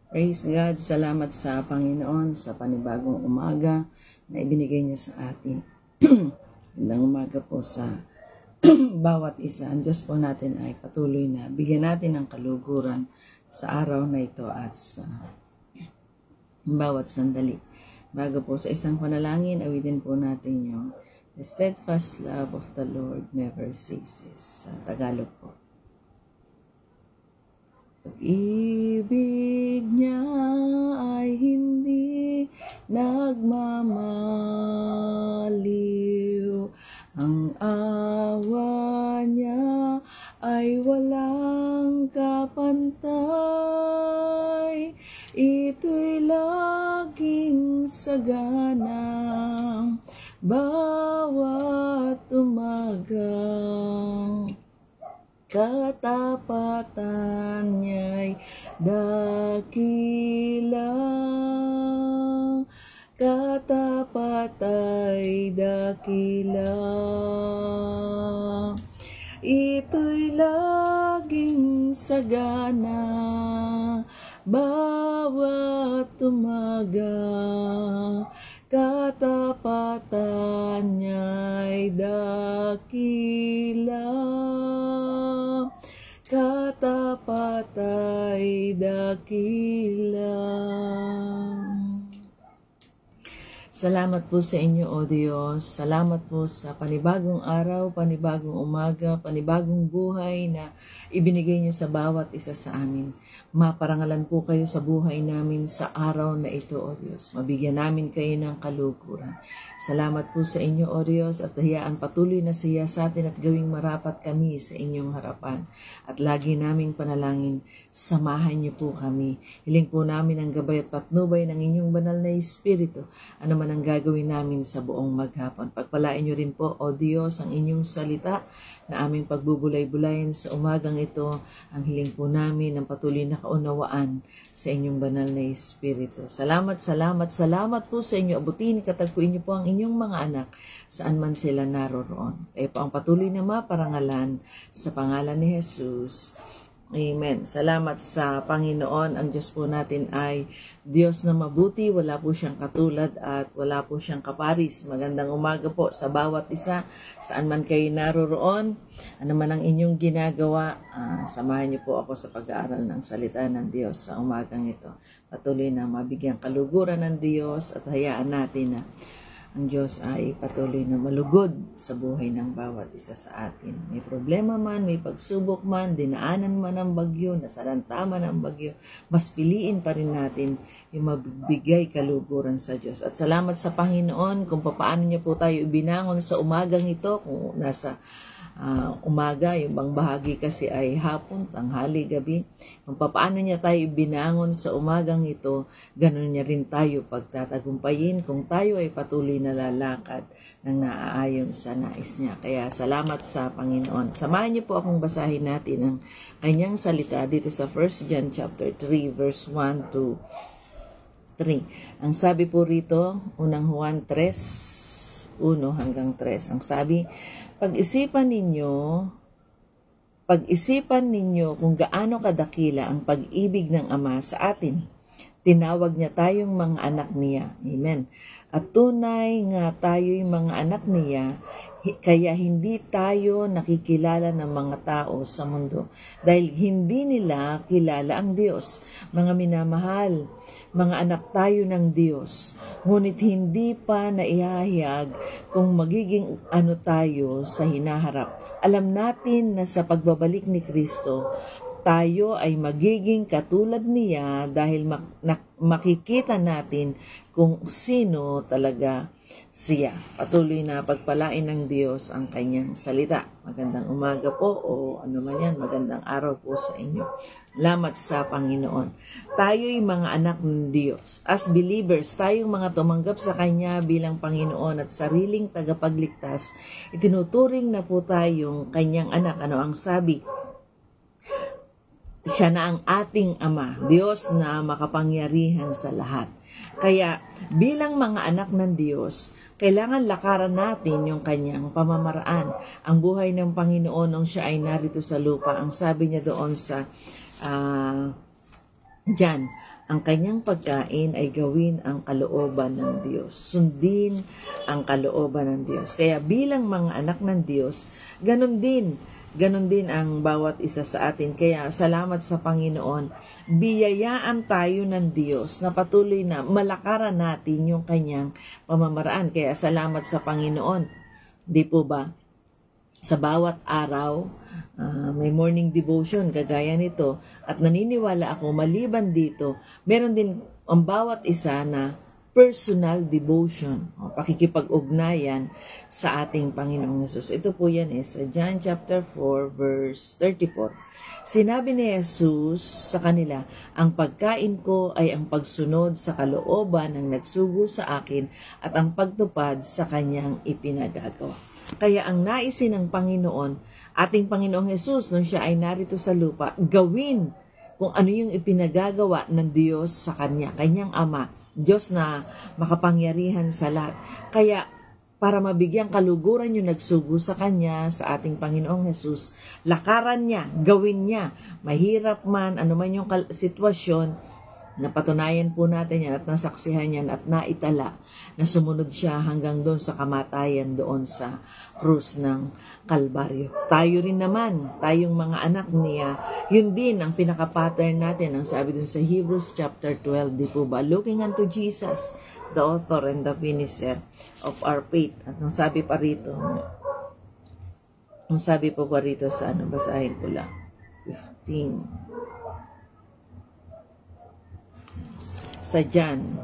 Praise God, salamat sa Panginoon sa panibagong umaga na ibinigay niya sa atin. Magandang umaga po sa bawat isa. Ang Diyos po natin ay patuloy na bigyan natin ng kaluguran sa araw na ito at sa bawat sandali. Bago po sa isang panalangin, awitin po natin yung The steadfast love of the Lord never ceases. Sa Tagalog po. Pag-ibig niya ay hindi nagmamaliw. Ang awa niya ay walang kapantay. Ito'y laging sagana bawat umaga. Katapatan niya'y dakila, katapat ay dakila. Ito'y laging sagana bawat umaga. Katapatan niya'y dakila, katapat ay dakila. Salamat po sa inyo, O Diyos. Salamat po sa panibagong araw, panibagong umaga, panibagong buhay na ibinigay niyo sa bawat isa sa amin. Maparangalan po kayo sa buhay namin sa araw na ito, O Diyos. Mabigyan namin kayo ng kalukuran. Salamat po sa inyo, O Diyos, at hayaan patuloy na siya sa atin at gawing marapat kami sa inyong harapan. At lagi naming panalangin, samahan niyo po kami. Hiling po namin ang gabay at patnubay ng inyong banal na Espiritu. Ano man ang gagawin namin sa buong maghapon. Pagpalain niyo rin po, O Diyos, ang inyong salita na aming pagbubulay-bulayin sa umagang ito. Ang hiling po namin ng patuloy na kaunawaan sa inyong banal na Espiritu. Salamat, salamat, salamat po sa inyo. Abutin, katagpuin niyo po ang inyong mga anak saan man sila naroroon. Kayo po ang patuloy na maparangalan sa pangalan ni Jesus. Amen. Salamat sa Panginoon. Ang Diyos po natin ay Diyos na mabuti. Wala po siyang katulad at wala po siyang kaparis. Magandang umaga po sa bawat isa. Saan man kayo naroroon, ano man ang inyong ginagawa, samahan niyo po ako sa pag-aaral ng salita ng Diyos sa umagang ito. Patuloy na mabigyan kaluguran ng Diyos at hayaan natin na ang Diyos ay patuloy na malugod sa buhay ng bawat isa sa atin. May problema man, may pagsubok man, dinaanan man ang bagyo, nasalanta man ang bagyo, mas piliin pa rin natin yung mabigay kaluguran sa Diyos. At salamat sa Panginoon kung paano niya po tayo ibinangon sa umagang ito, kung nasa umaga, yung bang bahagi kasi ay hapon, tanghali, gabi. Kung paano niya tayo binangon sa umagang ito, ganun niya rin tayo pagtatagumpayin kung tayo ay patuloy na lalakad ng naaayon sa nais niya. Kaya salamat sa Panginoon. Samahan niyo po akong basahin natin ang kanyang salita dito sa 1 John chapter 3 verse 1 to 3. Ang sabi po rito, unang Juan 3, 1 hanggang 3. Ang sabi, Pag-isipan ninyo kung gaano kadakila ang pag-ibig ng Ama sa atin. Tinawag niya tayong mga anak niya. Amen. At tunay nga tayo'y mga anak niya, kaya hindi tayo nakikilala ng mga tao sa mundo dahil hindi nila kilala ang Diyos. Mga minamahal, mga anak tayo ng Diyos, ngunit hindi pa naihahayag kung magiging ano tayo sa hinaharap. Alam natin na sa pagbabalik ni Kristo, tayo ay magiging katulad niya dahil makikita natin kung sino talaga siya. Patuloy na pagpalain ng Diyos ang kanyang salita. Magandang umaga po o ano man yan, magandang araw po sa inyo. Salamat sa Panginoon. Tayo'y mga anak ng Diyos. As believers, tayong mga tumanggap sa Kanya bilang Panginoon at sariling tagapagligtas, itinuturing na po tayong Kanyang anak. Ano ang sabi? Siya na ang ating Ama, Diyos na makapangyarihan sa lahat. Kaya bilang mga anak ng Diyos, kailangan lakaran natin yung kanyang pamamaraan. Ang buhay ng Panginoon nung siya ay narito sa lupa, ang sabi niya doon sa John ang kanyang pagkain ay gawin ang kalooban ng Diyos. Sundin ang kalooban ng Diyos. Kaya bilang mga anak ng Diyos, ganun din ang bawat isa sa atin. Kaya salamat sa Panginoon. Biyayaan tayo ng Diyos na patuloy na malakaran natin yung kanyang pamamaraan. Kaya salamat sa Panginoon. Di po ba? Sa bawat araw, may morning devotion kagaya nito. At naniniwala ako, maliban dito, meron din ang bawat isa na personal devotion, pakikipag-ugnayan sa ating Panginoong Hesus. Ito po yan sa John chapter 4 verse 34. Sinabi ni Jesus sa kanila, ang pagkain ko ay ang pagsunod sa kalooban ng nagsugo sa akin at ang pagtupad sa kanyang ipinagagawa. Kaya ang naisin ng Panginoon, ating Panginoong Hesus, nung siya ay narito sa lupa, gawin kung ano yung ipinagagawa ng Diyos sa kanya, kanyang Ama, Diyos na makapangyarihan sa lahat. Kaya para mabigyang kaluguran yung nagsugo sa kanya, sa ating Panginoong Hesus, lakaran niya, gawin niya, mahirap man, anuman yung sitwasyon, napatunayan po natin yan at nasaksihan yan at naitala na sumunod siya hanggang doon sa kamatayan doon sa krus ng Kalbaryo. Tayo rin naman, tayong mga anak niya, yun din ang pinaka-pattern natin, ang sabi doon sa Hebrews chapter 12, di po ba? Looking unto Jesus, the author and the finisher of our faith. At ang sabi pa rito, sa basahin ko lang, 15. Sa John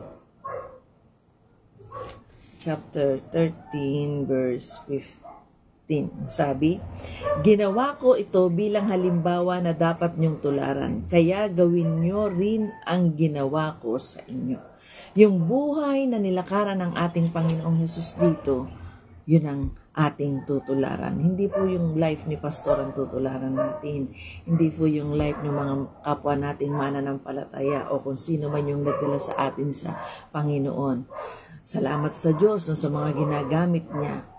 chapter 13 verse 15, sabi, ginawa ko ito bilang halimbawa na dapat niyong tularan, kaya gawin niyo rin ang ginawa ko sa inyo. Yung buhay na nilakaran ng ating Panginoong Hesus dito, yun ang ating tutularan. Hindi po yung life ni Pastor ang tutularan natin. Hindi po yung life ng mga kapwa nating mananampalataya o kung sino man yung nagdala sa atin sa Panginoon. Salamat sa Diyos sa mga ginagamit niya.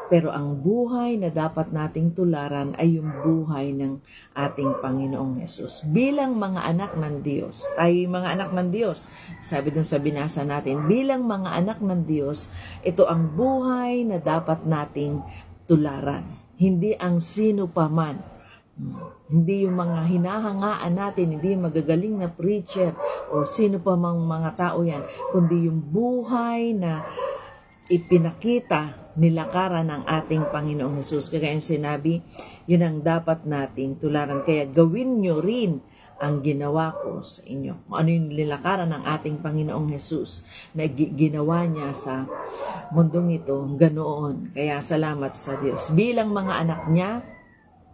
Pero ang buhay na dapat nating tularan ay yung buhay ng ating Panginoong Hesus. Bilang mga anak ng Diyos, tayo mga anak ng Diyos, sabi dun sa binasa natin, bilang mga anak ng Diyos, ito ang buhay na dapat nating tularan. Hindi ang sino pa man. Hindi yung mga hinahangaan natin, hindi yung magagaling na preacher o sino pa mang mga tao yan, kundi yung buhay na ipinakita nilakaran ng ating Panginoong Hesus. Kaya yung sinabi, yun ang dapat nating tularan. Kaya gawin nyo rin ang ginawa ko sa inyo. Ano yung nilakaran ng ating Panginoong Hesus na ginawa niya sa mundong ito, ganoon. Kaya salamat sa Diyos. Bilang mga anak niya,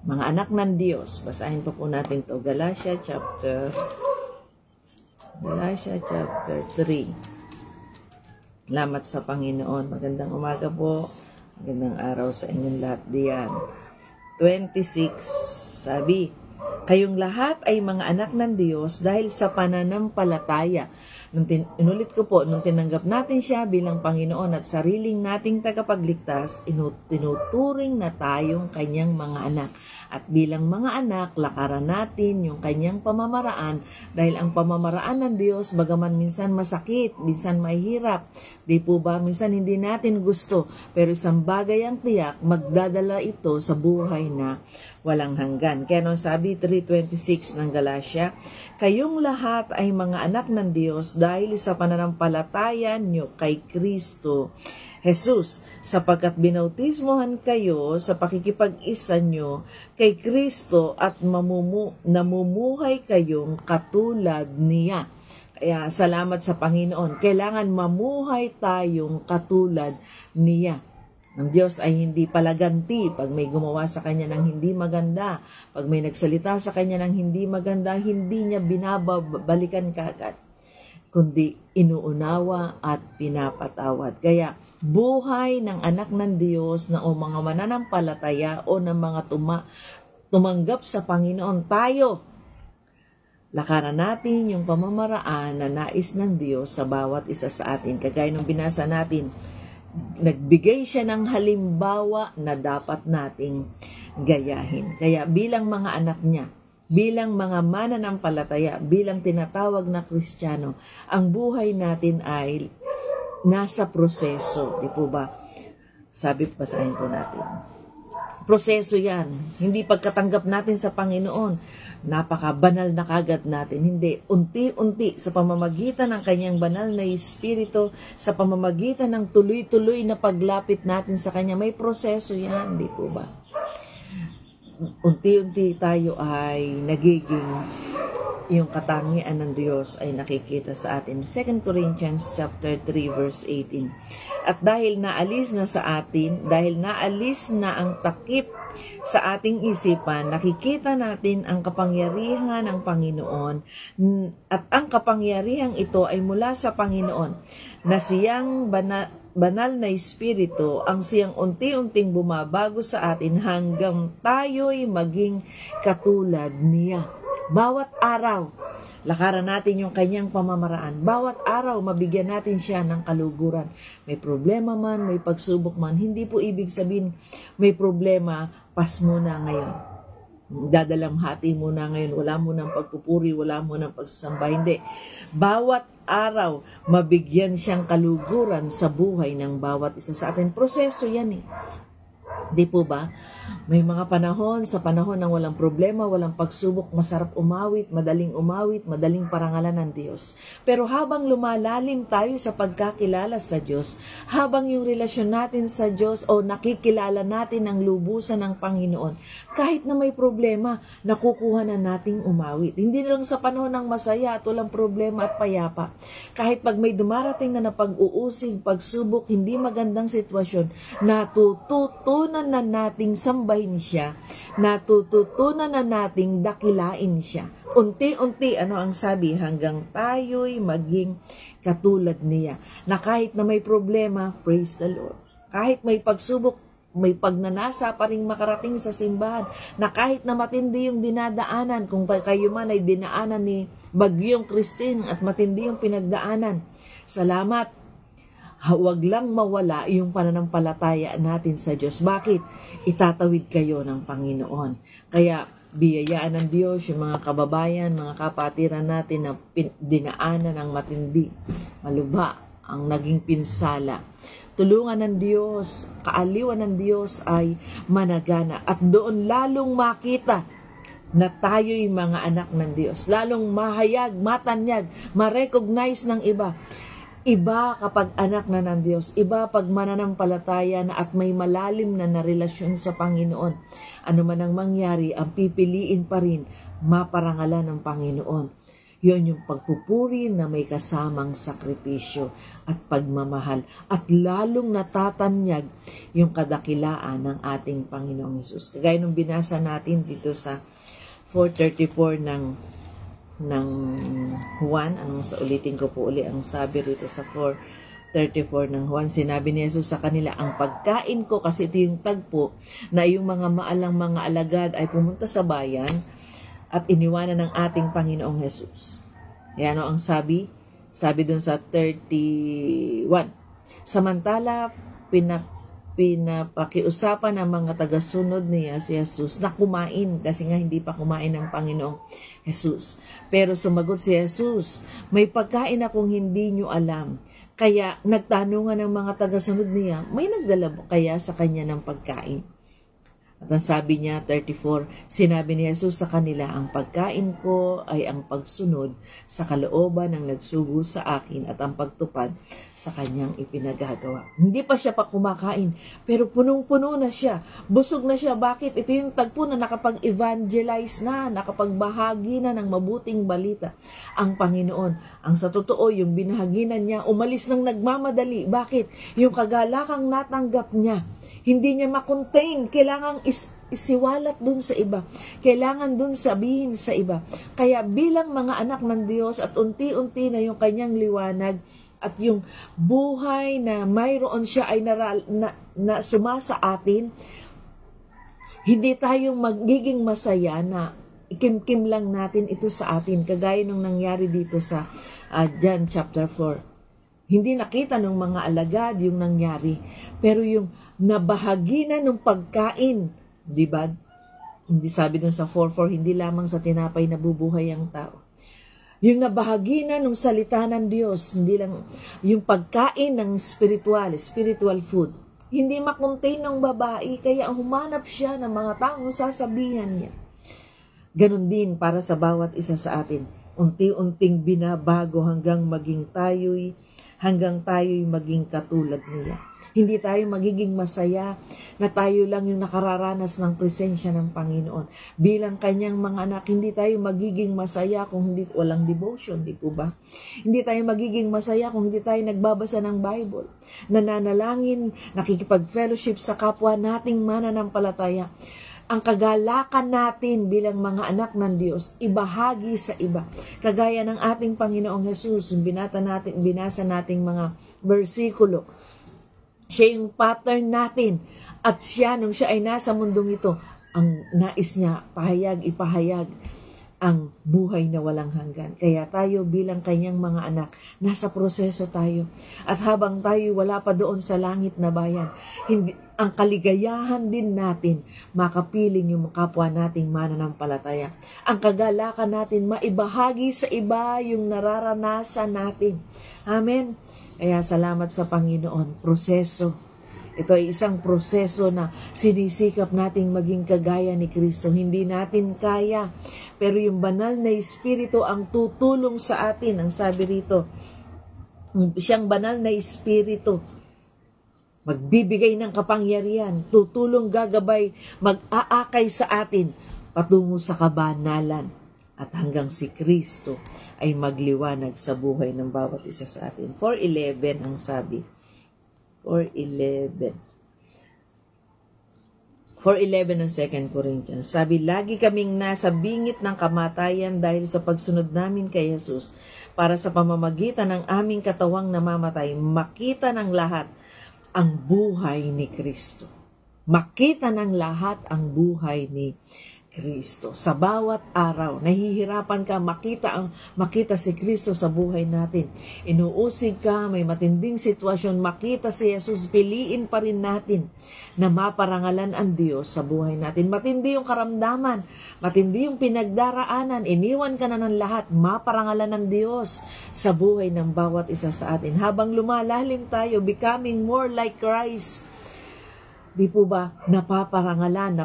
mga anak ng Diyos, basahin po natin to Galatia chapter 3. Salamat sa Panginoon. Magandang umaga po. Magandang araw sa inyong lahat diyan. 26, sabi, kayong lahat ay mga anak ng Diyos dahil sa pananampalataya. Inulit ko po, nung tinanggap natin siya bilang Panginoon at sariling nating tagapagligtas, tinuturing na tayong kanyang mga anak. At bilang mga anak, lakaran natin yung kanyang pamamaraan dahil ang pamamaraan ng Diyos, bagaman minsan masakit, minsan mahirap, di po ba, minsan hindi natin gusto, pero isang bagay ang tiyak, magdadala ito sa buhay na walang hanggan. Kaya nung sabi 3:26 ng Galatia, kayong lahat ay mga anak ng Diyos dahil sa pananampalataya nyo kay Kristo Jesus, sapagkat binautismohan kayo sa pakikipag-isa nyo kay Kristo at namumuhay kayong katulad niya. Kaya salamat sa Panginoon. Kailangan mamuhay tayong katulad niya. Ang Diyos ay hindi palaganti pag may gumawa sa Kanya ng hindi maganda. Pag may nagsalita sa Kanya ng hindi maganda, hindi niya binabalikan kaagad, kundi inuunawa at pinapatawad. Kaya buhay ng anak ng Diyos na o mga mananampalataya o ng mga tumanggap sa Panginoon, tayo, lakaran natin yung pamamaraan na nais ng Diyos sa bawat isa sa atin. Kagaya nung binasa natin, nagbigay siya ng halimbawa na dapat nating gayahin. Kaya bilang mga anak niya, bilang mga mananampalataya, bilang tinatawag na Kristiyano, ang buhay natin ay nasa proseso, di po ba? Sabi, basahin po natin. Proseso yan. Hindi pagkatanggap natin sa Panginoon, napakabanal na kagad natin. Hindi. Unti-unti sa pamamagitan ng kanyang banal na Espiritu, sa pamamagitan ng tuloy-tuloy na paglapit natin sa kanya, may proseso yan, di po ba? Unti-unti tayo ay nagiging yung katangian ng Diyos ay nakikita sa atin. 2 Corinthians chapter 3 verse 18. At dahil naalis na sa atin, dahil naalis na ang takip sa ating isipan, nakikita natin ang kapangyarihan ng Panginoon, at ang kapangyarihan ito ay mula sa Panginoon, na siyang banal na Espiritu ang siyang unti-unting bumabago sa atin hanggang tayo'y maging katulad niya. Bawat araw, lakaran natin yung kanyang pamamaraan. Bawat araw, mabigyan natin siya ng kaluguran. May problema man, may pagsubok man, hindi po ibig sabihin may problema, pas muna ngayon. Dadalamhati muna ngayon, wala mo ng pagpupuri, wala mo ng pagsasamba. Hindi. Bawat araw, mabigyan siyang kaluguran sa buhay ng bawat isa sa atin. Proseso yan eh. Di po ba? May mga panahon, sa panahon ng walang problema, walang pagsubok, masarap umawit, madaling parangalan ng Diyos. Pero habang lumalalim tayo sa pagkakilala sa Diyos, habang yung relasyon natin sa Diyos o nakikilala natin ang lubusan ng Panginoon, kahit na may problema, nakukuha na nating umawit. Hindi na lang sa panahon ng masaya at walang problema at payapa. Kahit pag may dumarating na pag-uusig, pagsubok, hindi magandang sitwasyon, natututunan na nating sambahin siya, natututunan na nating dakilain siya. Unti-unti, ano ang sabi, hanggang tayo'y maging katulad niya. Na kahit na may problema, praise the Lord. Kahit may pagsubok, may pagnanasa pa rin makarating sa simbahan. Na kahit na matindi yung dinadaanan, kung kayo man ay dinaanan ni Bagyong Christine at matindi yung pinagdaanan, salamat. Huwag lang mawala yung pananampalataya natin sa Diyos. Bakit? Itatawid kayo ng Panginoon. Kaya biyayaan ng Diyos yung mga kababayan, mga kapatiran natin na dinaanan ng matindi, malubha ang naging pinsala. Tulungan ng Diyos, kaaliwan ng Diyos ay managana. At doon lalong makita na tayo'y mga anak ng Diyos. Lalong mahayag, matanyag, ma-recognize ng iba. Iba kapag anak na ng Diyos, iba pag mananampalataya na at may malalim na relasyon sa Panginoon. Ano man ang mangyari, ang pipiliin pa rin, maparangalan ng Panginoon. Yun yung pagpupuri na may kasamang sakripisyo at pagmamahal. At lalong natatanyag yung kadakilaan ng ating Panginoong Hesus. Kagaya nung binasa natin dito sa 4:34 ng Juan, ulitin ko po uli ang sabi rito sa 4:34 ng Juan, sinabi ni Jesus sa kanila, ang pagkain ko, kasi ito yung tagpo, na yung mga maalang mga alagad ay pumunta sa bayan at iniwanan ng ating Panginoong Jesus. Yan ang sabi dun sa 31. Samantala, pinapakiusapan ng mga tagasunod niya si Jesus na kumain, kasi nga hindi pa kumain ng Panginoong Jesus. Pero sumagot si Jesus, may pagkain akong hindi nyo alam. Kaya nagtanungan ng mga tagasunod niya, may nagdala kaya sa kanya ng pagkain? At ang sabi niya, 34, sinabi ni Jesus sa kanila, ang pagkain ko ay ang pagsunod sa kalooban ng nagsugo sa akin at ang pagtupad sa kanyang ipinagagawa. Hindi pa siya pa kumakain, pero punong-puno na siya. Busog na siya. Bakit? Ito yung tagpo na nakapag-evangelize na, nakapagbahagi na ng mabuting balita ang Panginoon. Ang sa totoo, yung binahaginan niya, umalis ng nagmamadali. Bakit? Yung kagalakang natanggap niya, hindi niya makontain, kailangang isiwalat dun sa iba. Kailangan dun sabihin sa iba. Kaya bilang mga anak ng Diyos at unti-unti na yung kanyang liwanag at yung buhay na mayroon siya ay na sumasa atin, hindi tayo magiging masaya na ikimkim lang natin ito sa atin. Kagaya nung nangyari dito sa John chapter 4. Hindi nakita ng mga alagad yung nangyari. Pero yung nabahagi na ng pagkain, di ba? Hindi sabi dun sa 4:4, hindi lamang sa tinapay nabubuhay ang tao. Yung nabahagi na ng salita ng Diyos, hindi lang yung pagkain ng spiritual food. Hindi makontain ng babae, kaya humanap siya ng mga taong sasabihan niya. Ganon din para sa bawat isa sa atin. Unti-unting binabago hanggang tayo'y maging katulad niya. Hindi tayo magiging masaya na tayo lang yung nakararanas ng presensya ng Panginoon. Bilang kanyang mga anak, hindi tayo magiging masaya kung hindi walang devotion, di po ba? Hindi tayo magiging masaya kung hindi tayo nagbabasa ng Bible, nananalangin, nakikipag-fellowship sa kapwa nating mananampalataya. Ang kagalakan natin bilang mga anak ng Diyos, ibahagi sa iba. Kagaya ng ating Panginoong Jesus, yung binasa nating mga bersikulo. Siya yung pattern natin. At siya, nung siya ay nasa mundong ito, ang nais niya, ipahayag ang buhay na walang hanggan. Kaya tayo bilang kanyang mga anak, nasa proseso tayo. At habang tayo wala pa doon sa langit na bayan, ang kaligayahan din natin, makapiling yung kapwa nating mananampalataya. Ang kagalakan natin, maibahagi sa iba yung nararanasan natin. Amen. Kaya salamat sa Panginoon. Proseso. Ito ay isang proseso na sinisikap nating maging kagaya ni Kristo. Hindi natin kaya. Pero yung banal na Espiritu ang tutulong sa atin. Ang sabi rito, siyang banal na Espiritu, magbibigay ng kapangyarihan, tutulong, gagabay, mag-aakay sa atin patungo sa kabanalan. At hanggang si Kristo ay magliwanag sa buhay ng bawat isa sa atin. 4:11 ang sabi. 4:11 ng 2 Corinthians. Sabi, lagi kaming nasa bingit ng kamatayan dahil sa pagsunod namin kay Jesus, para sa pamamagitan ng aming katawang namamatay, makita ng lahat ang buhay ni Kristo. Makita ng lahat ang buhay ni Kristo. Sa bawat araw, nahihirapan ka makita si Kristo sa buhay natin. Inuusig ka, may matinding sitwasyon, makita si Jesus, piliin pa rin natin na maparangalan ang Diyos sa buhay natin. Matindi yung karamdaman, matindi yung pinagdaraanan, iniwan ka na ng lahat, maparangalan ng Diyos sa buhay ng bawat isa sa atin. Habang lumalalim tayo, becoming more like Christ, di po ba napaparangalan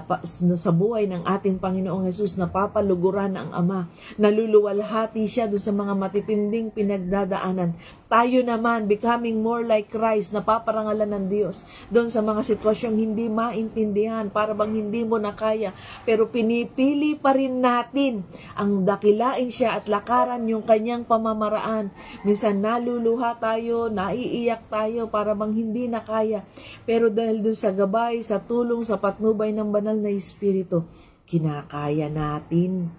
sa buhay ng ating Panginoong Jesus, napapaluguran ang Ama, naluluwalhati siya doon sa mga matitinding pinagdadaanan. Tayo naman, becoming more like Christ, napaparangalan ng Diyos doon sa mga sitwasyong hindi maintindihan, para bang hindi mo na kaya, pero pinipili pa rin natin ang dakilain siya at lakaran yung kanyang pamamaraan. Minsan naluluha tayo, naiiyak tayo, para bang hindi na kaya, pero dahil doon sa gabay, sa tulong, sa patnubay ng banal na Espiritu, kinakaya natin.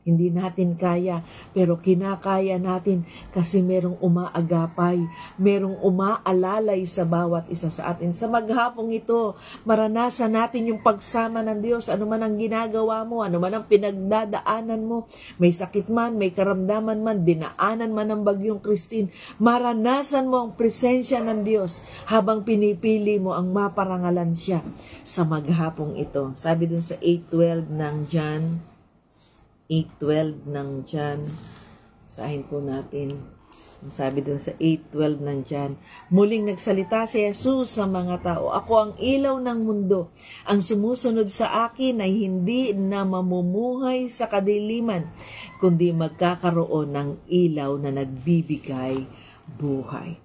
Hindi natin kaya, pero kinakaya natin kasi merong umaagapay, merong umaalalay sa bawat isa sa atin. Sa maghapong ito, maranasan natin yung pagsama ng Diyos. Ano man ang ginagawa mo, ano man ang pinagdadaanan mo, may sakit man, may karamdaman man, dinaanan man ng bagyong Christine, maranasan mo ang presensya ng Diyos habang pinipili mo ang maparangalan siya sa maghapong ito. Sabi dun sa 8:12 ng John, 8:12 ng John. Sahin po natin. Sabi doon sa 8:12 ng John, muling nagsalita si Jesus sa mga tao, ako ang ilaw ng mundo. Ang sumusunod sa akin ay hindi na mamumuhay sa kadiliman, kundi magkakaroon ng ilaw na nagbibigay buhay.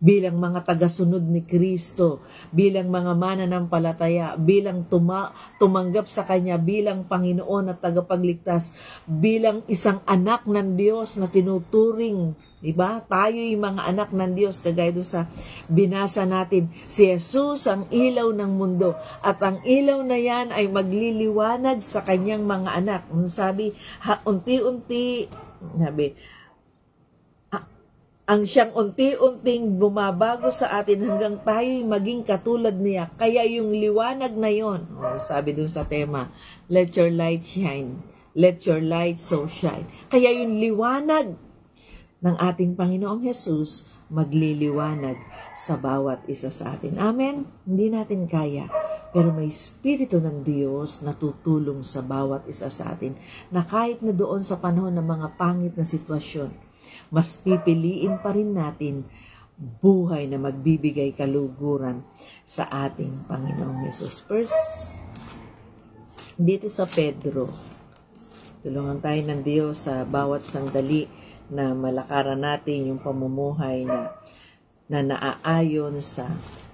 Bilang mga tagasunod ni Kristo, bilang mga mananampalataya, bilang tumanggap sa Kanya bilang Panginoon at tagapagligtas, bilang isang anak ng Diyos na tinuturing, diba? Tayo'y mga anak ng Diyos, kagaya doon sa binasa natin. Si Jesus ang ilaw ng mundo, at ang ilaw na yan ay magliliwanag sa Kanyang mga anak. Sabi, unti-unti, ang siyang unti-unting bumabago sa atin hanggang tayo'y maging katulad niya. Kaya yung liwanag na yon, sabi dun sa tema, let your light shine. Let your light so shine. Kaya yung liwanag ng ating Panginoong Jesus magliliwanag sa bawat isa sa atin. Amen? Hindi natin kaya. Pero may Espiritu ng Diyos na tutulong sa bawat isa sa atin na kahit na doon sa panahon ng mga pangit na sitwasyon, mas pipiliin pa rin natin buhay na magbibigay kaluguran sa ating Panginoong Yesus. First, dito sa Pedro, tulungan tayo ng Diyos sa bawat sandali na malakaran natin yung pamumuhay na naaayon sa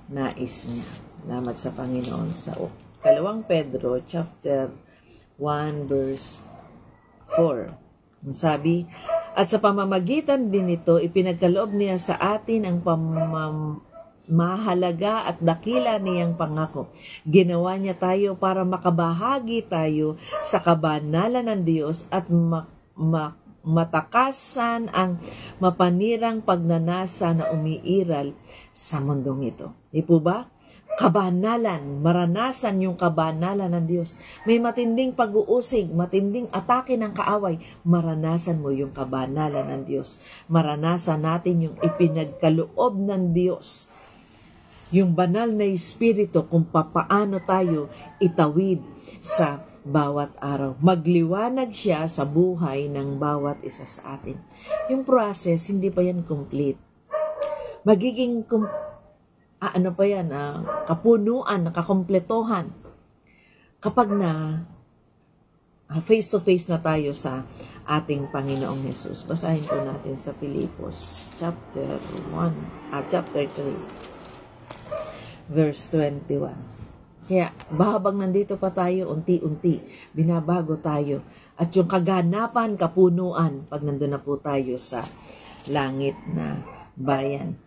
nais niya. Salamat sa Panginoon. Sa 2 Pedro chapter 1 verse 4. Ang sabi, at sa pamamagitan din nito, ipinagkaloob niya sa atin ang mahalaga at dakila niyang pangako. Ginawa niya tayo para makabahagi tayo sa kabanalan ng Diyos at matakasan ang mapanirang pagnanasa na umiiral sa mundong ito. Di po ba? Kabanalan, maranasan yung kabanalan ng Diyos. May matinding pag-uusig, matinding atake ng kaaway, maranasan mo yung kabanalan ng Diyos. Maranasan natin yung ipinagkaloob ng Diyos. Yung banal na Espiritu kung papaano tayo itawid sa bawat araw. Magliwanag siya sa buhay ng bawat isa sa atin. Yung process, hindi pa yan complete. Magiging kapunuan, nakakompletohan kapag na face to face na tayo sa ating Panginoong Yesus. Basahin po natin sa Filipos chapter 3 verse 21. Kaya habang nandito pa tayo, unti-unti binabago tayo at yung kaganapan, kapunuan pag nandun na po tayo sa langit na bayan.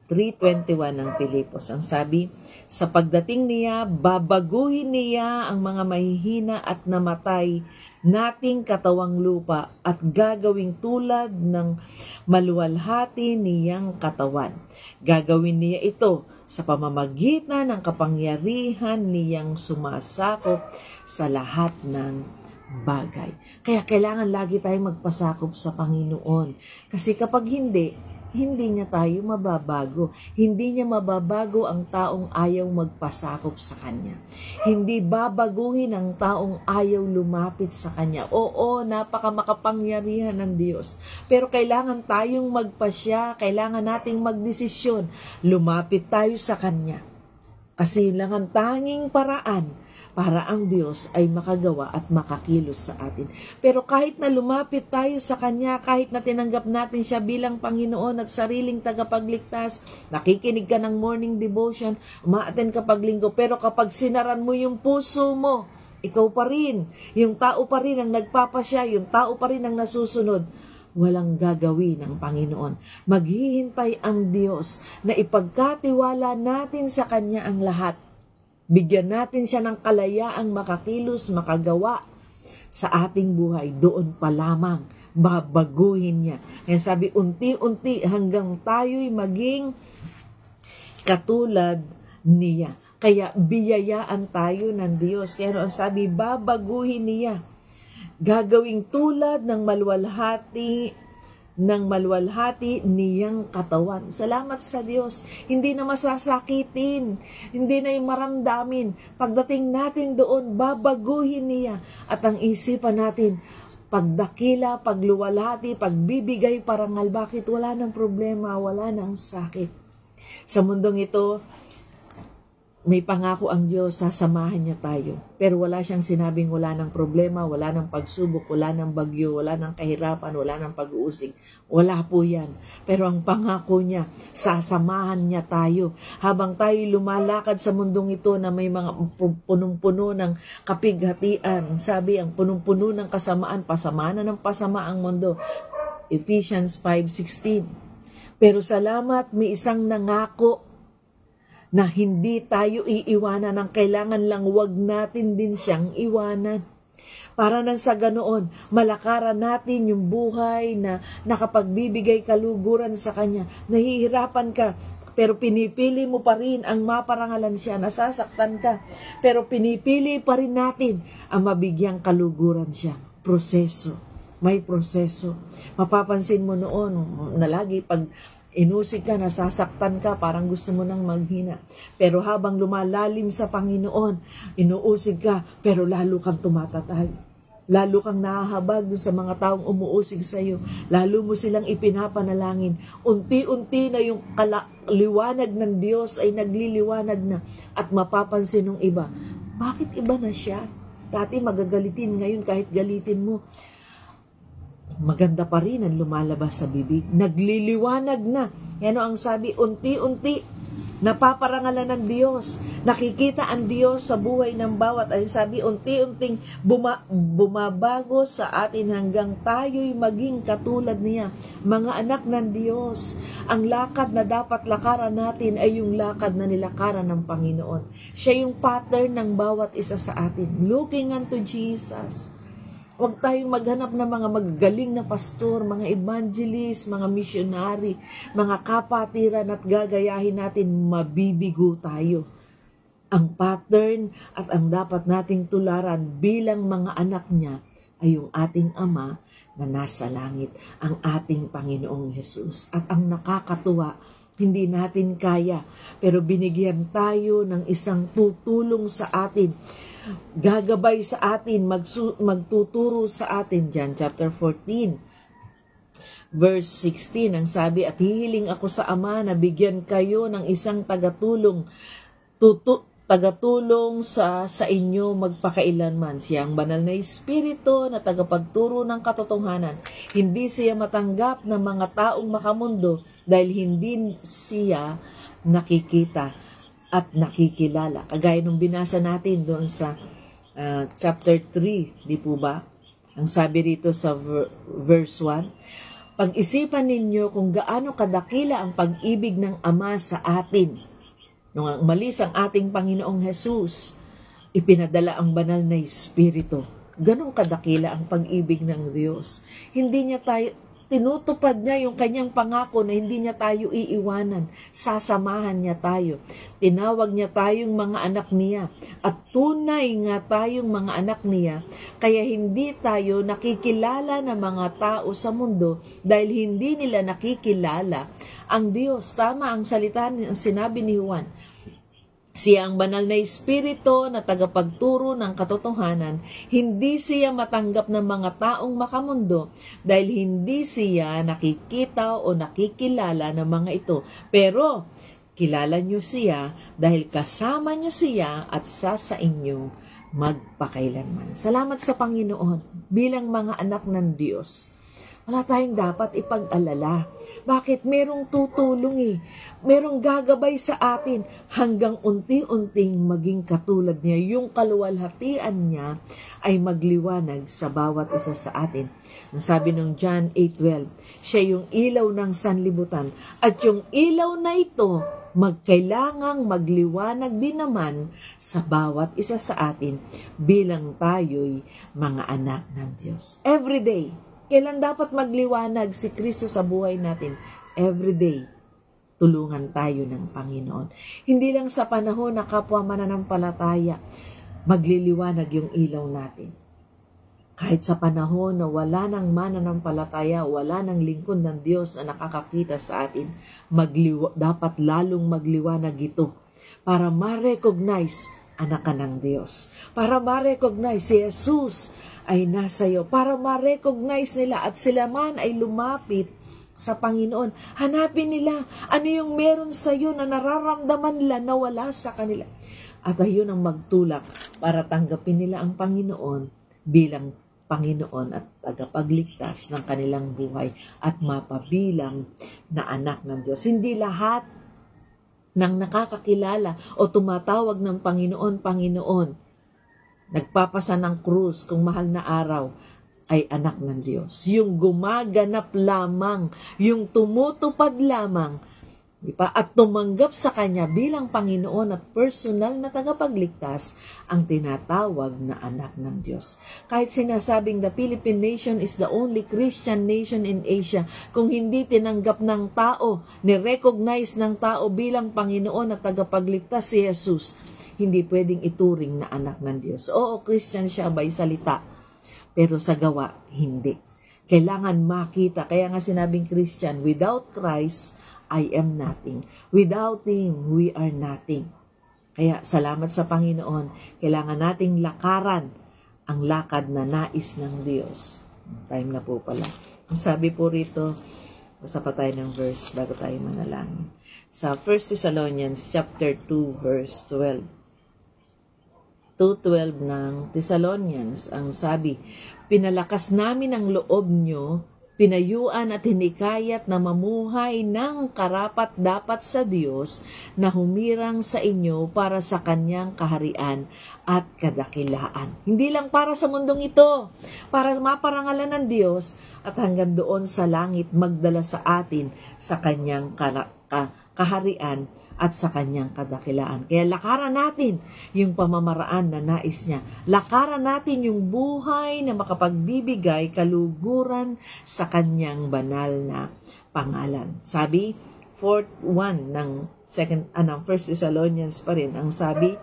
3:21 ng Pilipos. Ang sabi, sa pagdating niya, babaguhin niya ang mga mahihina at namatay nating katawang lupa at gagawing tulad ng maluwalhati niyang katawan. Gagawin niya ito sa pamamagitan ng kapangyarihan niyang sumasakop sa lahat ng bagay. Kaya kailangan lagi tayong magpasakop sa Panginoon. Kasi kapag hindi niya tayo mababago. Hindi niya mababago ang taong ayaw magpasakop sa Kanya. Hindi babaguhin ang taong ayaw lumapit sa Kanya. Oo, napakamakapangyarihan ng Diyos. Pero kailangan tayong magpasya, kailangan nating magdesisyon. Lumapit tayo sa Kanya. Kasi yun lang ang tanging paraan para ang Diyos ay makagawa at makakilos sa atin. Pero kahit na lumapit tayo sa Kanya, kahit na tinanggap natin siya bilang Panginoon at sariling tagapagligtas, nakikinig ka ng morning devotion, umaattend ka paglinggo, pero kapag sinaran mo yung puso mo, ikaw pa rin, yung tao pa rin ang nagpapasya, yung tao pa rin ang nasusunod, walang gagawin ng Panginoon. Maghihintay ang Diyos na ipagkatiwala natin sa Kanya ang lahat. Bigyan natin siya ng kalayaang makakilos, makagawa sa ating buhay. Doon pa lamang, babaguhin niya. Kaya sabi, unti-unti hanggang tayo'y maging katulad niya. Kaya biyayaan tayo ng Diyos. Kaya ang sabi, babaguhin niya. Gagawing tulad ng maluwalhati niyang katawan. Salamat sa Diyos. Hindi na masasakitin. Hindi na yung maramdamin. Pagdating natin doon, babaguhin niya. At ang isipan natin, pagdakila, pagluwalhati, pagbibigay parangal. Bakit? Wala nang problema, wala nang sakit. Sa mundong ito, may pangako ang Diyos, sasamahan niya tayo. Pero wala siyang sinabing wala ng problema, wala ng pagsubok, wala ng bagyo, wala ng kahirapan, wala ng pag-uusig. Wala po yan. Pero ang pangako niya, sasamahan niya tayo. Habang tayo lumalakad sa mundong ito na may mga punong-puno ng kapighatian. Sabi, ang punong-puno ng kasamaan, pasamaan ng pasama ang mundo. Ephesians 5:16. Pero salamat, may isang nangako na hindi tayo iiwanan, ng kailangan lang wag natin din siyang iwanan. Para nang sa ganoon, malakaran natin yung buhay na nakapagbibigay kaluguran sa Kanya. Nahihirapan ka, pero pinipili mo pa rin ang maparangalan siya. Nasasaktan ka, pero pinipili pa rin natin ang mabigyang kaluguran siya. Proseso. May proseso. Mapapansin mo noon na lagi pag Inusig ka, nasasaktan ka, parang gusto mo nang maghina. Pero habang lumalalim sa Panginoon, inuusig ka, pero lalo kang tumatatag. Lalo kang nahahabag dun sa mga taong umuusig sa iyo. Lalo mo silang ipinapanalangin. Unti-unti na yung liwanag ng Diyos ay nagliliwanag na at mapapansin ng iba. Bakit iba na siya? Dati magagalitin, ngayon kahit galitin mo, maganda pa rin ang lumalabas sa bibig. Nagliliwanag na. Yan ang sabi, unti-unti napaparangalan ng Diyos. Nakikita ang Diyos sa buhay ng bawat. Ay sabi, unti-unting bumabago sa atin hanggang tayo'y maging katulad niya. Mga anak ng Diyos, ang lakad na dapat lakaran natin ay yung lakad na nilakaran ng Panginoon. Siya yung pattern ng bawat isa sa atin. Looking unto Jesus. Huwag tayong maghanap ng mga magagaling na pastor, mga evangelist, mga missionary, mga kapatiran at gagayahin natin, mabibigo tayo. Ang pattern at ang dapat nating tularan bilang mga anak niya ay yung ating Ama na nasa langit, ang ating Panginoong Hesus. At ang nakakatuwa, hindi natin kaya, pero binigyan tayo ng isang tutulong sa atin, gagabay sa atin, magtuturo sa atin. John chapter 14 verse 16 ang sabi, at hihiling ako sa Ama na bigyan kayo ng isang tagatulong sa inyo magpakailanman. Siya ang banal na Espiritu na tagapagturo ng katotohanan. Hindi siya matanggap ng mga taong makamundo dahil hindi siya nakikita at nakikilala. Kagaya nung binasa natin doon sa chapter 3, di po ba? Ang sabi rito sa verse 1, pag-isipan ninyo kung gaano kadakila ang pag-ibig ng Ama sa atin. Nung umalis ang ating Panginoong Hesus, ipinadala ang banal na Espiritu. Ganong kadakila ang pag-ibig ng Diyos. Hindi niya tayo tinutupad niya yung kanyang pangako na hindi niya tayo iiwanan. Sasamahan niya tayo. Tinawag niya tayong mga anak niya. At tunay nga tayong mga anak niya. Kaya hindi tayo nakikilala ng mga tao sa mundo dahil hindi nila nakikilala ang Diyos. Tama ang salita ang sinabi ni Juan. Siya ang banal na Espiritu na tagapagturo ng katotohanan. Hindi siya matanggap ng mga taong makamundo dahil hindi siya nakikita o nakikilala ng mga ito. Pero kilala nyo siya dahil kasama nyo siya at sa inyo magpakailanman. Salamat sa Panginoon bilang mga anak ng Diyos. Wala tayong dapat ipag-alala. Bakit? Merong tutulong Merong gagabay sa atin hanggang unti-unting maging katulad niya. Yung kaluwalhatian niya ay magliwanag sa bawat isa sa atin. Ang sabi ng John 8:12, siya yung ilaw ng sanlibutan. At yung ilaw na ito, magkailangang magliwanag din naman sa bawat isa sa atin bilang tayo'y mga anak ng Diyos. Every day, kailan dapat magliwanag si Kristo sa buhay natin? Every day, tulungan tayo ng Panginoon. Hindi lang sa panahon na kapwa mananampalataya, magliliwanag yung ilaw natin. Kahit sa panahon na wala nang mananampalataya, wala nang lingkod ng Diyos na nakakakita sa atin, dapat lalong magliwanag ito para ma-recognize anak ka ng Diyos. Para ma-recognize si Jesus ay nasa iyo. Para ma-recognize nila at sila man ay lumapit sa Panginoon. Hanapin nila ano yung meron sa iyo na nararamdaman nila na wala sa kanila. At ayun ang magtulak para tanggapin nila ang Panginoon bilang Panginoon at tagapagligtas ng kanilang buhay at mapabilang na anak ng Diyos. Hindi lahat ng nakakakilala o tumatawag ng Panginoon, Panginoon, nagpapasa ng krus kung mahal na araw, ay anak ng Diyos. Yung gumaganap lamang, yung tumutupad lamang, at tumanggap sa Kanya bilang Panginoon at personal na tagapagligtas ang tinatawag na anak ng Diyos. Kahit sinasabing the Philippine nation is the only Christian nation in Asia, kung hindi tinanggap ng tao, ni-recognize ng tao bilang Panginoon at tagapagligtas si Jesus, hindi pwedeng ituring na anak ng Diyos. Oo, Christian siya by salita, pero sa gawa, hindi. Kailangan makita. Kaya nga sinabing Christian, without Christ, I am nothing. Without Him, we are nothing. Kaya salamat sa Panginoon, kailangan nating lakaran ang lakad na nais ng Diyos. Time na po pala. Ang sabi po rito, basa pa tayo ng verse bago tayo manalangin. Sa 1 Thessalonians chapter 2 verse 12. 2:12 ng Thessalonians, ang sabi, pinalakas namin ang loob nyo, pinayuan at hinikayat na mamuhay ng karapat-dapat sa Diyos na humirang sa inyo para sa Kanyang kaharian at kadakilaan. Hindi lang para sa mundong ito, para maparangalan ng Diyos at hanggang doon sa langit magdala sa atin sa Kanyang kaharian at sa Kanyang kadakilaan. Kaya lakaran natin yung pamamaraan na nais niya. Lakaran natin yung buhay na makapagbibigay kaluguran sa Kanyang banal na pangalan. Sabi, 4:1 ng 1 Thessalonians pa rin, ang sabi,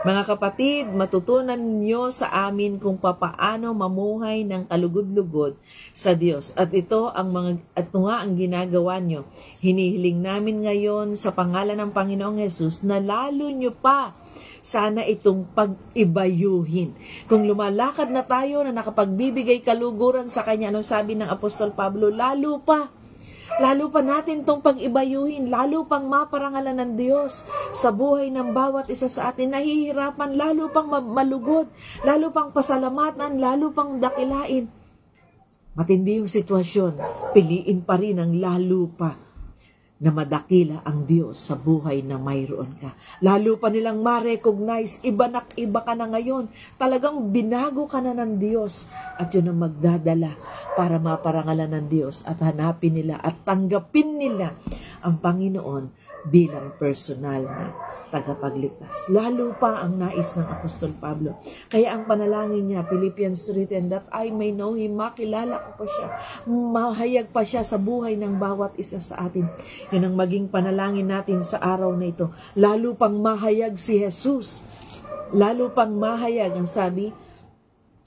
mga kapatid, matutunan niyo sa amin kung papaano mamuhay ng kalugod-lugod sa Diyos. At ito nga ang ginagawa niyo. Hinihiling namin ngayon sa pangalan ng Panginoong Hesus na lalo niyo pa sana itong pag-ibayuhin. Kung lumalakad na tayo na nakapagbibigay kaluguran sa Kanya, anong sabi ng Apostol Pablo? Lalo pa natin itong pag-ibayuhin, lalo pang maparangalan ng Diyos sa buhay ng bawat isa sa atin. Nahihirapan, lalo pang malugod, lalo pang pasalamatan, lalo pang dakilain. Matindi yung sitwasyon, piliin pa rin ang lalo pa na madakila ang Diyos sa buhay na mayroon ka. Lalo pa nilang ma-recognize, iba ka na ngayon. Talagang binago ka na ng Diyos at yun ang magdadala para maparangalan ng Diyos at hanapin nila at tanggapin nila ang Panginoon bilang personal na tagapagligtas. Lalo pa ang nais ng Apostol Pablo. Kaya ang panalangin niya, Philippians 3:10, that I may know Him, makilala ko pa siya, mahayag pa siya sa buhay ng bawat isa sa atin. Yun ang maging panalangin natin sa araw na ito. Lalo pang mahayag si Jesus. Lalo pang mahayag, ang sabi,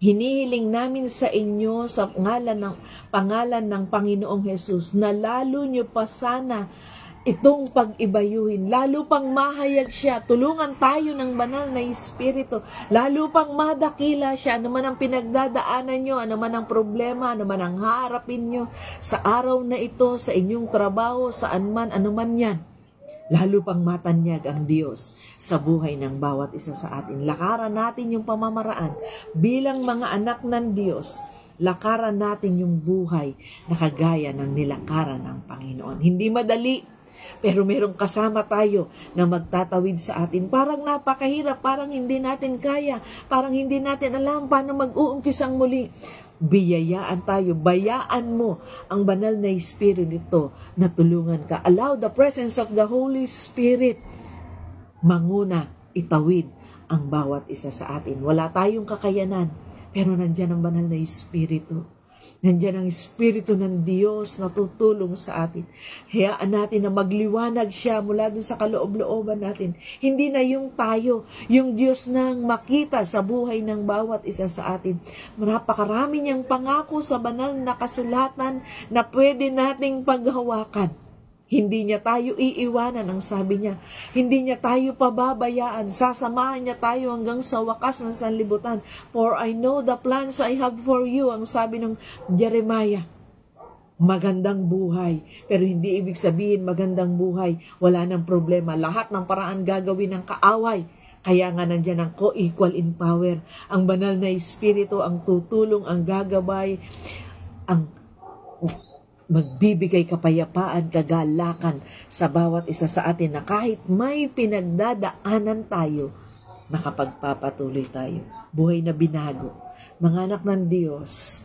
hinihiling namin sa inyo sa pangalan ng Panginoong Hesus na lalo nyo pa sana itong pag-ibayuhin. Lalo pang mahayag siya. Tulungan tayo ng banal na Espiritu. Lalo pang madakila siya. Ano man ang pinagdadaanan nyo, ano man ang problema, ano man ang haharapin nyo sa araw na ito, sa inyong trabaho, saan man, ano man yan. Lalo pang matanyag ang Diyos sa buhay ng bawat isa sa atin. Lakaran natin yung pamamaraan bilang mga anak ng Diyos. Lakaran natin yung buhay na kagaya ng nilakaran ng Panginoon. Hindi madali, pero merong kasama tayo na magtatawid sa atin. Parang napakahirap, parang hindi natin kaya, parang hindi natin alam paano mag-uumpisang muli. Biyayaan tayo, bayaan mo ang banal na Espiritu nito na tulungan ka. Allow the presence of the Holy Spirit manguna, itawid ang bawat isa sa atin. Wala tayong kakayanan, pero nandyan ang banal na Espiritu. Nandiyan ang Espiritu ng Diyos na tutulong sa atin. Hayaan natin na magliwanag siya mula dun sa kaloob-looban natin. Hindi na yung tayo, yung Diyos nang makita sa buhay ng bawat isa sa atin. Napakarami niyang pangako sa banal na kasulatan na pwede nating paghawakan. Hindi niya tayo iiwanan, ang sabi niya. Hindi niya tayo pababayaan. Sasamahan niya tayo hanggang sa wakas ng sanlibutan. For I know the plans I have for you, ang sabi ng Jeremiah. Magandang buhay. Pero hindi ibig sabihin magandang buhay, wala nang problema. Lahat ng paraan gagawin ng kaaway. Kaya nga nandyan ang co-equal in power. Ang banal na Espiritu ang tutulong, ang gagabay, ang magbibigay kapayapaan, kagalakan sa bawat isa sa atin na kahit may pinagdadaanan tayo, nakapagpapatuloy tayo. Buhay na binago. Mga anak ng Diyos,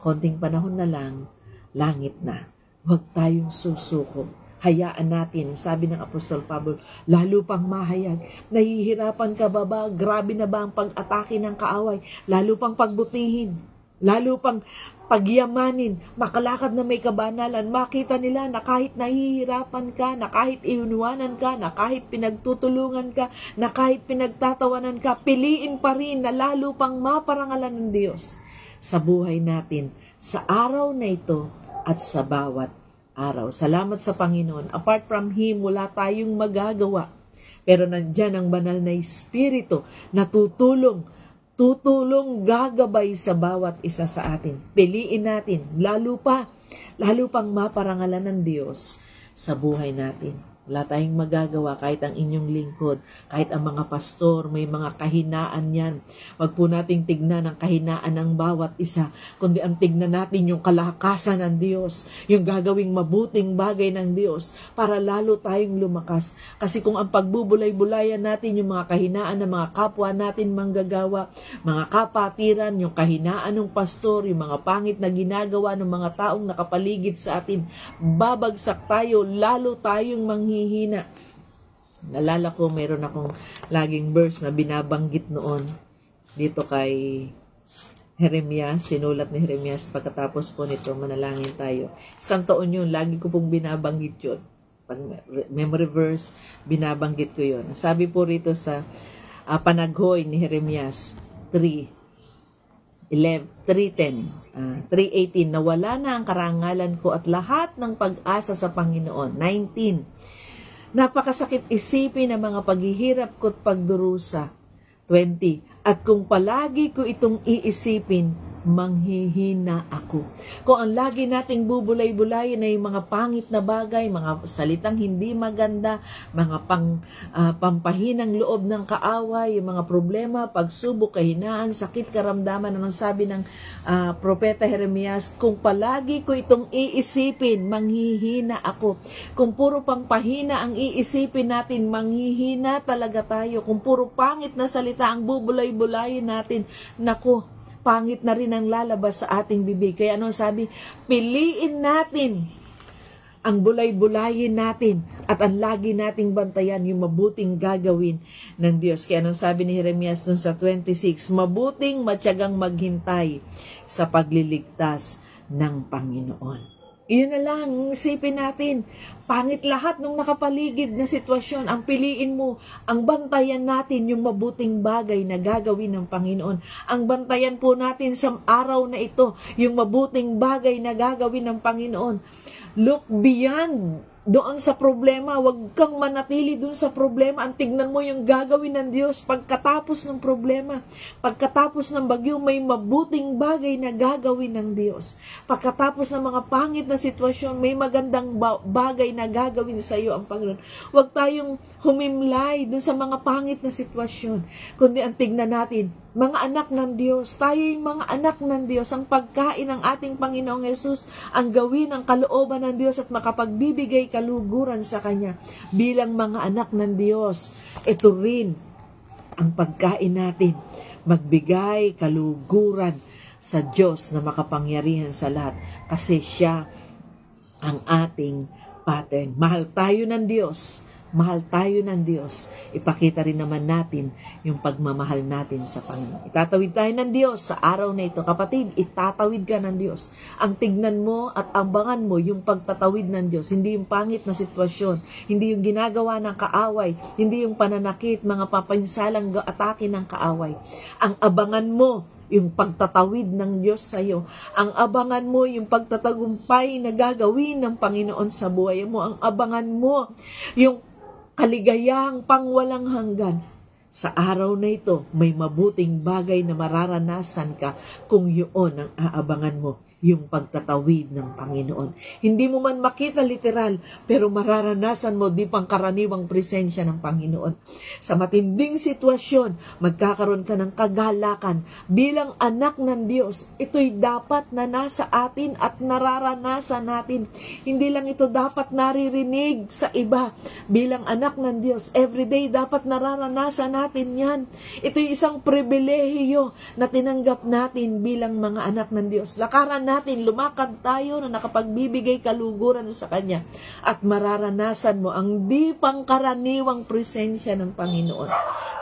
konting panahon na lang, langit na. Huwag tayong susuko. Hayaan natin, sabi ng Apostol Pablo, lalo pang mahayag. Nahihirapan ka ba? Grabe na ba ang pag-atake ng kaaway? Lalo pang pagbutihin. Lalo pang pagyamanin, makalakad na may kabanalan, makita nila na kahit nahihirapan ka, na kahit iunuwanan ka, na kahit pinagtutulungan ka, na kahit pinagtatawanan ka, piliin pa rin na lalo pang maparangalan ng Diyos sa buhay natin, sa araw na ito at sa bawat araw. Salamat sa Panginoon. Apart from Him, wala tayong magagawa. Pero nandyan ang banal na Espiritu na tutulong, gagabay sa bawat isa sa atin. Piliin natin, lalo pang maparangalan ng Diyos sa buhay natin. Wala tayong magagawa kahit ang inyong lingkod, kahit ang mga pastor, may mga kahinaan yan. Wag po nating tignan ang kahinaan ng bawat isa, kundi ang tignan natin yung kalakasan ng Diyos, yung gagawing mabuting bagay ng Diyos para lalo tayong lumakas. Kasi kung ang pagbubulay-bulayan natin yung mga kahinaan ng mga kapwa natin manggagawa, mga kapatiran, yung kahinaan ng pastor, yung mga pangit na ginagawa ng mga taong nakapaligid sa atin, babagsak tayo, lalo tayong manghihina. Nalala ko, mayroon akong laging verse na binabanggit noon dito kay Jeremias, sinulat ni Jeremias. Pagkatapos po nito, manalangin tayo. Isang taon yun, lagi ko pong binabanggit yun. Pag memory verse, binabanggit ko yun. Sabi po rito sa panaghoy ni Jeremias 3:18, nawala na ang karangalan ko at lahat ng pag-asa sa Panginoon. 19, napakasakit isipin ang mga paghihirap ko at pagdurusa. 20, at kung palagi ko itong iisipin, manghihina ako. Kung ang lagi nating bubulay-bulayin ay mga pangit na bagay, mga salitang hindi maganda, mga pampahinang loob ng kaaway, yung mga problema, pagsubok, kahinaan, sakit, karamdaman, anong sabi ng propeta Jeremias, kung palagi ko itong iisipin, manghihina ako. Kung puro pangpahina ang iisipin natin, manghihina talaga tayo. Kung puro pangit na salita ang bubulay-bulayin natin, naku, pangit na rin ang lalabas sa ating bibig. Kaya ano sabi? Piliin natin ang bulay-bulayin natin at ang lagi nating bantayan yung mabuting gagawin ng Diyos. Kaya anong sabi ni Jeremias dun sa 26, mabuting matyagang maghintay sa pagliligtas ng Panginoon. Iyon na lang, isipin natin. Pangit lahat ng nakapaligid na sitwasyon. Ang piliin mo, ang bantayan natin yung mabuting bagay na gagawin ng Panginoon. Ang bantayan po natin sa araw na ito, yung mabuting bagay na gagawin ng Panginoon. Look beyond doon sa problema. Huwag kang manatili doon sa problema. Ang tignan mo yung gagawin ng Diyos pagkatapos ng problema. Pagkatapos ng bagyo, may mabuting bagay na gagawin ng Diyos. Pagkatapos ng mga pangit na sitwasyon, may magandang bagay na gagawin sa iyo ang Panginoon. Huwag tayong humimlay doon sa mga pangit na sitwasyon. Kundi ang tignan natin, mga anak ng Diyos, tayo'y mga anak ng Diyos. Ang pagkain ng ating Panginoong Yesus, ang gawin ng kalooban ng Diyos at makapagbibigay kaluguran sa Kanya. Bilang mga anak ng Diyos, ito rin ang pagkain natin. Magbigay kaluguran sa Diyos na makapangyarihan sa lahat. Kasi Siya ang ating pattern. Mahal tayo ng Diyos. Mahal tayo ng Diyos. Ipakita rin naman natin yung pagmamahal natin sa Panginoon. Itatawid tayo ng Diyos sa araw na ito. Kapatid, itatawid ka ng Diyos. Ang tignan mo at abangan mo yung pagtatawid ng Diyos. Hindi yung pangit na sitwasyon. Hindi yung ginagawa ng kaaway. Hindi yung pananakit, mga papansalang atake ng kaaway. Ang abangan mo, yung pagtatawid ng Diyos sa iyo. Ang abangan mo, yung pagtatagumpay na gagawin ng Panginoon sa buhay mo. Ang abangan mo, yung kaligayang pangwalang hanggan. Sa araw na ito, may mabuting bagay na mararanasan ka kung yun ang aabangan mo, yung pagtatawid ng Panginoon. Hindi mo man makita literal, pero mararanasan mo di pangkaraniwang presensya ng Panginoon. Sa matinding sitwasyon, magkakaroon ka ng kagalakan bilang anak ng Diyos. Ito'y dapat na nasa atin at nararanasan natin. Hindi lang ito dapat naririnig sa iba bilang anak ng Diyos. Everyday dapat nararanasan natin yan. Ito'y isang pribilehiyo na tinanggap natin bilang mga anak ng Diyos. Lakaran natin, lumakad tayo na nakapagbibigay kaluguran sa Kanya at mararanasan mo ang di pangkaraniwang presensya ng Panginoon.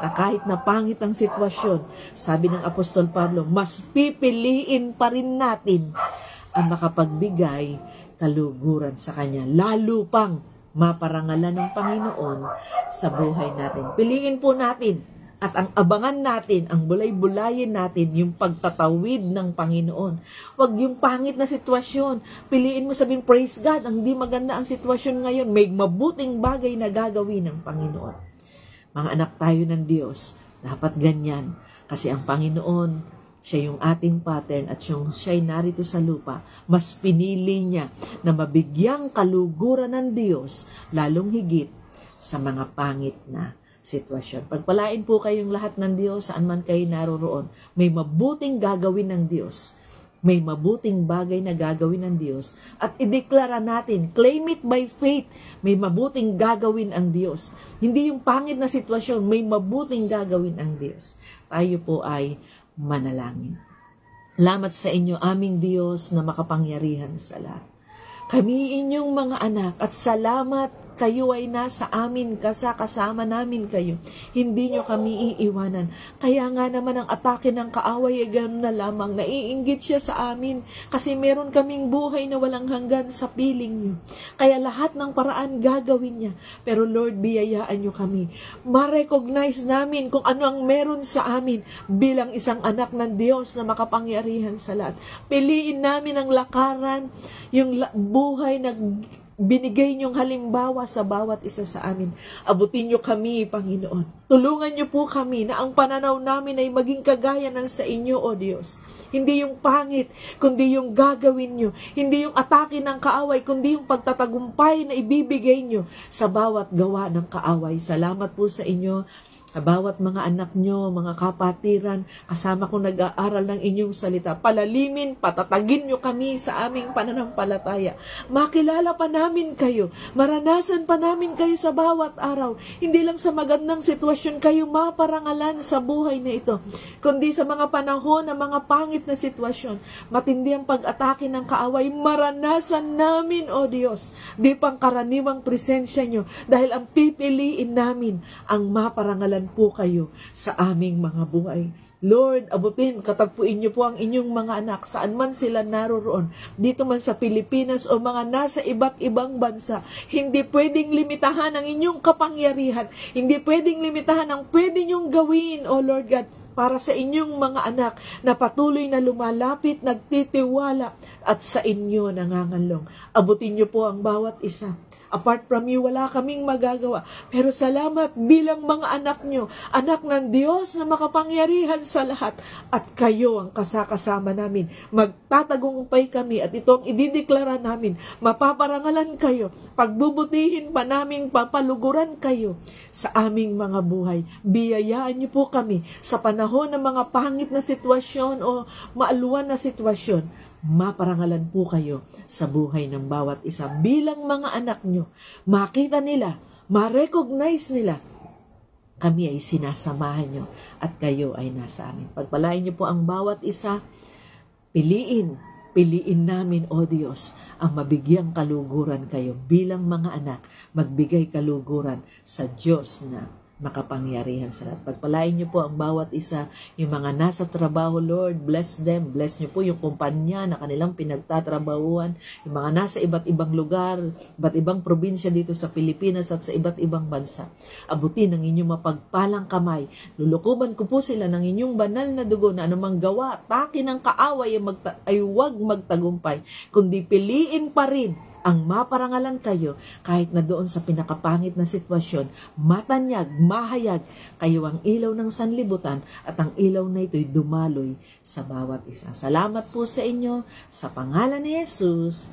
Na kahit na pangit ang sitwasyon, sabi ng Apostol Pablo, mas pipiliin pa rin natin ang makapagbigay kaluguran sa Kanya. Lalo pang maparangalan ng Panginoon sa buhay natin. Piliin po natin At ang abangan natin, ang bulay-bulayin natin, yung pagtatawid ng Panginoon. Huwag yung pangit na sitwasyon. Piliin mo sabihin, praise God, ang di maganda ang sitwasyon ngayon. May mabuting bagay na gagawin ng Panginoon. Mga anak tayo ng Diyos, dapat ganyan. Kasi ang Panginoon, siya yung ating pattern at siya'y narito sa lupa. Mas pinili niya na mabigyang kaluguran ng Diyos, lalong higit sa mga pangit na sitwasyon. Pagpalain po kayong lahat ng Diyos, saan man kayo naroroon. May mabuting gagawin ng Diyos. May mabuting bagay na gagawin ng Diyos. At ideklara natin, claim it by faith, may mabuting gagawin ang Diyos. Hindi yung pangit na sitwasyon, may mabuting gagawin ang Diyos. Tayo po ay manalangin. Salamat sa inyo, aming Diyos na makapangyarihan sa lahat. Kami inyong mga anak at salamat kayo ay nasa amin, kasama namin kayo. Hindi nyo kami iiwanan. Kaya nga naman ang atake ng kaaway ay gano'n na lamang. Naiinggit siya sa amin kasi meron kaming buhay na walang hanggan sa piling nyo. Kaya lahat ng paraan gagawin niya. Pero Lord, biyayaan nyo kami. Ma-recognize namin kung ano ang meron sa amin bilang isang anak ng Diyos na makapangyarihan sa lahat. Piliin namin ang lakaran, yung buhay na binigay niyong halimbawa sa bawat isa sa amin. Abutin niyo kami, Panginoon. Tulungan niyo po kami na ang pananaw namin ay maging kagaya ng sa inyo, O Diyos. Hindi yung pangit, kundi yung gagawin niyo. Hindi yung atake ng kaaway, kundi yung pagtatagumpay na ibibigay niyo sa bawat gawa ng kaaway. Salamat po sa inyo. Bawat mga anak nyo, mga kapatiran, kasama kong nag-aaral ng inyong salita, palalimin, patatagin nyo kami sa aming pananampalataya. Makilala pa namin kayo, maranasan pa namin kayo sa bawat araw. Hindi lang sa magandang sitwasyon kayo maparangalan sa buhay na ito, kundi sa mga panahon ng mga pangit na sitwasyon. Matindi ang pag-atake ng kaaway, maranasan namin, O Diyos, di pangkaraniwang presensya nyo, dahil ang pipiliin namin ang maparangalan po kayo sa aming mga buhay. Lord, abutin, katagpuin niyo po ang inyong mga anak, saan man sila naroroon, dito man sa Pilipinas o mga nasa iba't ibang bansa. Hindi pwedeng limitahan ang inyong kapangyarihan. Hindi pwedeng limitahan ang pwede niyong gawin, O Lord God, para sa inyong mga anak na patuloy na lumalapit, nagtitiwala at sa inyo nangangalong. Abutin niyo po ang bawat isa. Apart from you, wala kaming magagawa. Pero salamat bilang mga anak nyo, anak ng Diyos na makapangyarihan sa lahat. At kayo ang kasakasama namin. Magtatagumpay kami at ito ang idideklara namin. Mapaparangalan kayo. Pagbubutihin pa namin, papaluguran kayo sa aming mga buhay. Biyayaan niyo po kami sa panahon ng mga pangit na sitwasyon o maaluan na sitwasyon. Maparangalan po kayo sa buhay ng bawat isa bilang mga anak nyo. Makita nila, ma-recognize nila, kami ay sinasamahan nyo at kayo ay nasa amin. Pagpalain nyo po ang bawat isa, piliin namin, O Diyos, ang mabigyang kaluguran kayo bilang mga anak, magbigay kaluguran sa Diyos na makapangyarihan sa lahat. Pagpalain niyo po ang bawat isa, yung mga nasa trabaho, Lord, bless them. Bless niyo po yung kumpanya na kanilang pinagtatrabahuan, yung mga nasa iba't ibang lugar, iba't ibang probinsya dito sa Pilipinas at sa iba't ibang bansa. Abutin ang inyong mapagpalang kamay. Lulukuban ko po sila ng inyong banal na dugo na anumang gawa, atake ng kaaway ay huwag magtagumpay, kundi piliin pa rin ang maparangalan kayo kahit na doon sa pinakapangit na sitwasyon, matanyag, mahayag, kayo ang ilaw ng sanlibutan at ang ilaw na ito'y dumaloy sa bawat isa. Salamat po sa inyo, sa pangalan ni Jesus.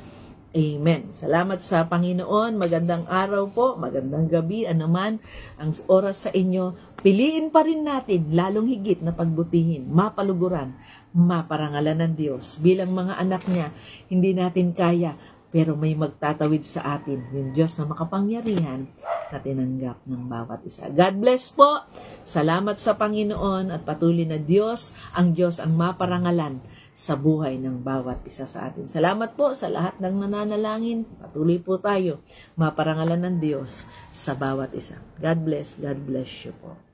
Amen. Salamat sa Panginoon. Magandang araw po, magandang gabi, anuman ang oras sa inyo. Piliin pa rin natin, lalong higit na pagbutihin, mapaluguran, maparangalan ng Diyos. Bilang mga anak niya, hindi natin kaya, pero may magtatawid sa atin, yung Diyos na makapangyarihan na tinanggap ng bawat isa. God bless po. Salamat sa Panginoon at patuloy na Diyos ang maparangalan sa buhay ng bawat isa sa atin. Salamat po sa lahat ng nananalangin. Patuloy po tayo maparangalan ng Diyos sa bawat isa. God bless you po.